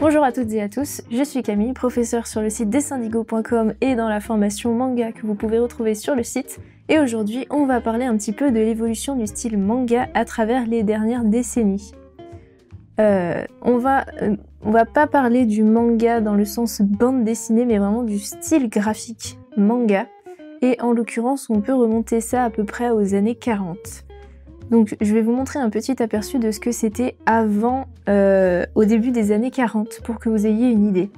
Bonjour à toutes et à tous, je suis Camille, professeure sur le site dessindigo.com et dans la formation manga que vous pouvez retrouver sur le site. Et aujourd'hui, on va parler un petit peu de l'évolution du style manga à travers les dernières décennies. On va pas parler du manga dans le sens bande dessinée, mais vraiment du style graphique manga. Et en l'occurrence, on peut remonter ça à peu près aux années 40. Donc je vais vous montrer un petit aperçu de ce que c'était avant, au début des années 40, pour que vous ayez une idée.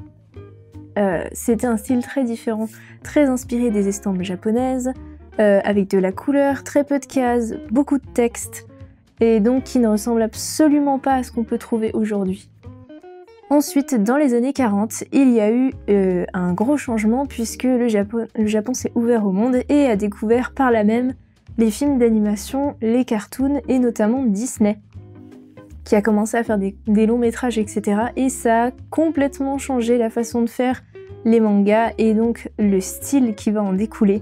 C'était un style très différent, très inspiré des estampes japonaises, avec de la couleur, très peu de cases, beaucoup de texte, et donc qui ne ressemble absolument pas à ce qu'on peut trouver aujourd'hui. Ensuite, dans les années 40, il y a eu un gros changement puisque le Japon s'est ouvert au monde et a découvert par là même les films d'animation, les cartoons et notamment Disney, qui a commencé à faire des longs métrages, etc. Et ça a complètement changé la façon de faire les mangas et donc le style qui va en découler.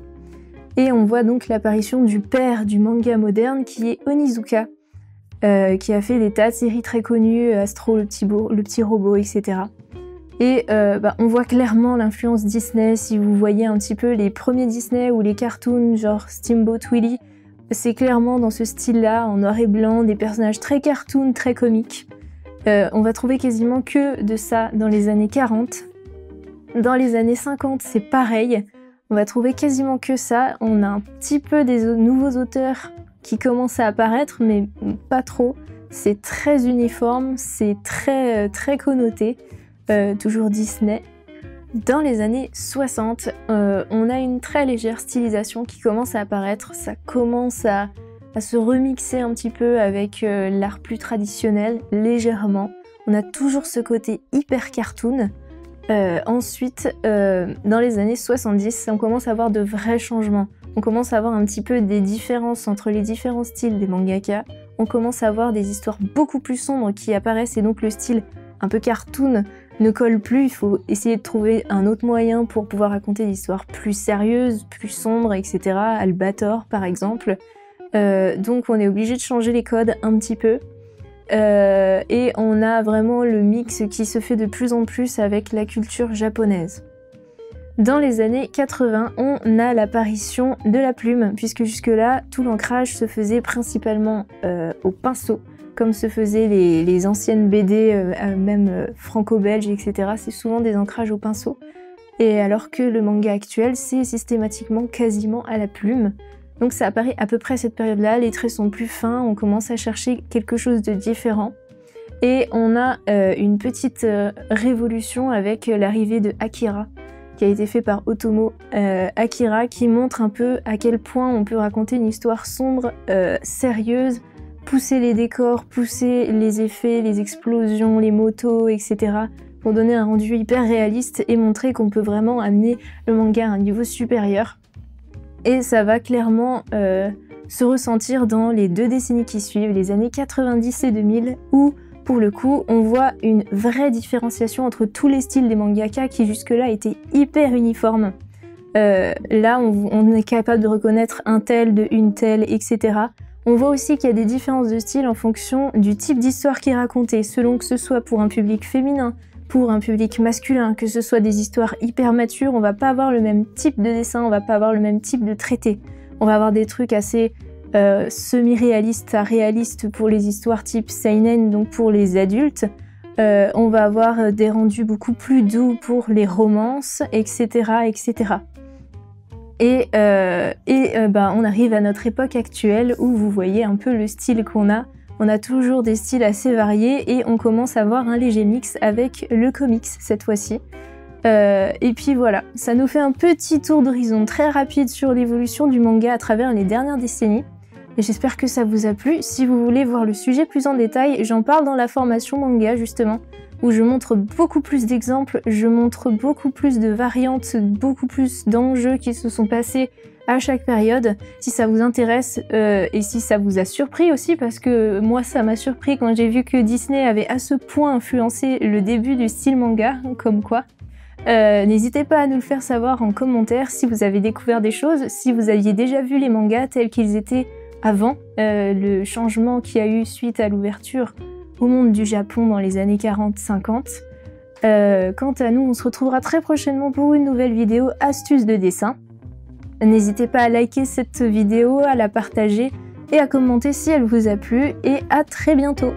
Et on voit donc l'apparition du père du manga moderne qui est Onizuka, qui a fait des tas de séries très connues, Astro, le petit robot, etc. Et on voit clairement l'influence Disney. Si vous voyez un petit peu les premiers Disney ou les cartoons genre Steamboat Willie, c'est clairement dans ce style-là, en noir et blanc, des personnages très cartoon, très comiques. On va trouver quasiment que de ça dans les années 40. Dans les années 50, c'est pareil. On va trouver quasiment que ça. On a un petit peu des nouveaux auteurs qui commencent à apparaître, mais pas trop. C'est très uniforme, c'est très connoté. Toujours Disney. Dans les années 60, on a une très légère stylisation qui commence à apparaître, ça commence à se remixer un petit peu avec l'art plus traditionnel, légèrement. On a toujours ce côté hyper cartoon. Ensuite, dans les années 70, on commence à avoir de vrais changements. On commence à avoir un petit peu des différences entre les différents styles des mangaka. On commence à avoir des histoires beaucoup plus sombres qui apparaissent et donc le style un peu cartoon ne colle plus, il faut essayer de trouver un autre moyen pour pouvoir raconter des histoires plus sérieuses, plus sombres, etc. Albator par exemple. Donc on est obligé de changer les codes un petit peu. Et on a vraiment le mix qui se fait de plus en plus avec la culture japonaise. Dans les années 80, on a l'apparition de la plume, puisque jusque-là, tout l'ancrage se faisait principalement au pinceau, comme se faisaient les anciennes BD, même franco-belges, etc. C'est souvent des ancrages au pinceau. Et alors que le manga actuel, c'est systématiquement quasiment à la plume. Donc ça apparaît à peu près à cette période-là, les traits sont plus fins, on commence à chercher quelque chose de différent. Et on a une petite révolution avec l'arrivée de Akira, qui a été fait par Otomo Akira, qui montre un peu à quel point on peut raconter une histoire sombre, sérieuse, pousser les décors, pousser les effets, les explosions, les motos, etc. pour donner un rendu hyper réaliste et montrer qu'on peut vraiment amener le manga à un niveau supérieur. Et ça va clairement se ressentir dans les 2 décennies qui suivent, les années 90 et 2000, où pour le coup on voit une vraie différenciation entre tous les styles des mangaka qui jusque-là étaient hyper uniformes. Là on est capable de reconnaître un tel de une telle, etc. On voit aussi qu'il y a des différences de style en fonction du type d'histoire qui est racontée, selon que ce soit pour un public féminin, pour un public masculin, que ce soit des histoires hyper matures, on va pas avoir le même type de dessin, on va pas avoir le même type de traité. On va avoir des trucs assez semi-réalistes à réalistes pour les histoires type seinen, donc pour les adultes. On va avoir des rendus beaucoup plus doux pour les romances, etc., etc. Et on arrive à notre époque actuelle où vous voyez un peu le style qu'on a. On a toujours des styles assez variés et on commence à avoir un léger mix avec le comics cette fois-ci. Et puis voilà, ça nous fait un petit tour d'horizon très rapide sur l'évolution du manga à travers les dernières décennies. Et j'espère que ça vous a plu. Si vous voulez voir le sujet plus en détail, j'en parle dans la formation manga justement, où je montre beaucoup plus d'exemples, je montre beaucoup plus de variantes, beaucoup plus d'enjeux qui se sont passés à chaque période. Si ça vous intéresse et si ça vous a surpris aussi, parce que moi ça m'a surpris quand j'ai vu que Disney avait à ce point influencé le début du style manga, comme quoi. N'hésitez pas à nous le faire savoir en commentaire si vous avez découvert des choses, si vous aviez déjà vu les mangas tels qu'ils étaient avant le changement qu'il y a eu suite à l'ouverture au monde du Japon dans les années 40-50. Quant à nous, on se retrouvera très prochainement pour une nouvelle vidéo astuces de dessin. N'hésitez pas à liker cette vidéo, à la partager et à commenter si elle vous a plu, et à très bientôt.